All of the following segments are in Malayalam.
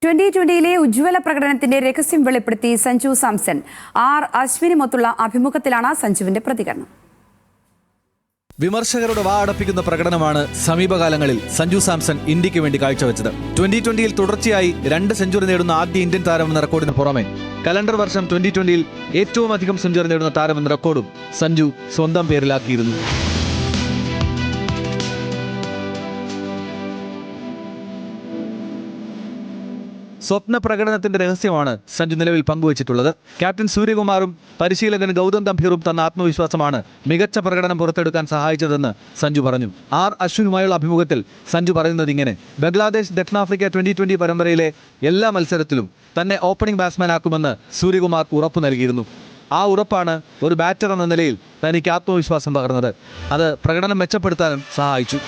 2020-ലെ ഉജ്ജ്വല പ്രകടനത്തിന്റെ രഹസ്യം വെളിപ്പെടുത്തി സഞ്ജു സാംസൺ. ആർ അശ്വിനുമൊത്തുള്ള അഭിമുഖത്തിലാണ് സഞ്ജുവിന്റെ പ്രതികരണം. വിമർശകരുടെ വാ അടപ്പിക്കുന്ന പ്രകടനമാണ് സമീപകാലങ്ങളിൽ സഞ്ജു സാംസൺ ഇന്ത്യക്ക് വേണ്ടി കാഴ്ചവെച്ചത്. 2020-ൽ തുടർച്ചയായി 2 സെഞ്ചുറി നേടുന്ന ആദ്യ ഇന്ത്യൻ താരമെന്ന റെക്കോർഡിന് പുറമെ കലണ്ടർ വർഷം 2020-ൽ ഏറ്റവും അധികം സെഞ്ചുറി നേടുന്ന താരമെന്ന റെക്കോർഡും സഞ്ജു സ്വന്തം പേരിലാക്കിയിരുന്നു. സ്വപ്ന പ്രകടനത്തിന്റെ രഹസ്യമാണ് സഞ്ജു നിലവിൽ പങ്കുവച്ചിട്ടുള്ളത്. ക്യാപ്റ്റൻ സൂര്യകുമാറും പരിശീലകൻ ഗൗതം ഗംഭീറും തന്ന ആത്മവിശ്വാസമാണ് മികച്ച പ്രകടനം പുറത്തെടുക്കാൻ സഹായിച്ചതെന്ന് സഞ്ജു പറഞ്ഞു. ആർ അശ്വിനുമായുള്ള അഭിമുഖത്തിൽ സഞ്ജു പറയുന്നത് ഇങ്ങനെ: ബംഗ്ലാദേശ് ദക്ഷിണാഫ്രിക്ക 2020 പരമ്പരയിലെ എല്ലാ മത്സരത്തിലും തന്നെ ഓപ്പണിംഗ് ബാറ്റ്സ്മാൻ ആക്കുമെന്ന് സൂര്യകുമാർക്ക് ഉറപ്പു നൽകിയിരുന്നു. ആ ഉറപ്പാണ് ഒരു ബാറ്റർ എന്ന നിലയിൽ തനിക്ക് ആത്മവിശ്വാസം പകർന്നത്. അത് പ്രകടനം മെച്ചപ്പെടുത്താനും സഹായിച്ചു.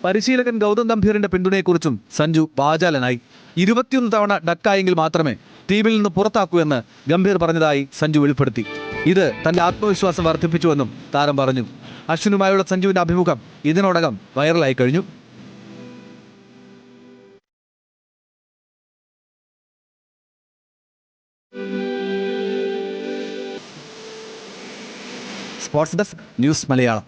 പരിശീലകൻ ഗൗതം ഗംഭീറിന്റെ പിന്തുണയെക്കുറിച്ചും സഞ്ജു വാചാലനായി. 21 തവണ ഡക്കായെങ്കിൽ മാത്രമേ ടീമിൽ നിന്ന് പുറത്താക്കൂ എന്ന് ഗംഭീർ പറഞ്ഞതായി സഞ്ജു വെളിപ്പെടുത്തി. ഇത് തന്റെ ആത്മവിശ്വാസം വർദ്ധിപ്പിച്ചുവെന്നും താരം പറഞ്ഞു. അശ്വിനുമായുള്ള സഞ്ജുവിന്റെ അഭിമുഖം ഇതിനോടകം വൈറലായി കഴിഞ്ഞു. Sports desk, news Malayalam.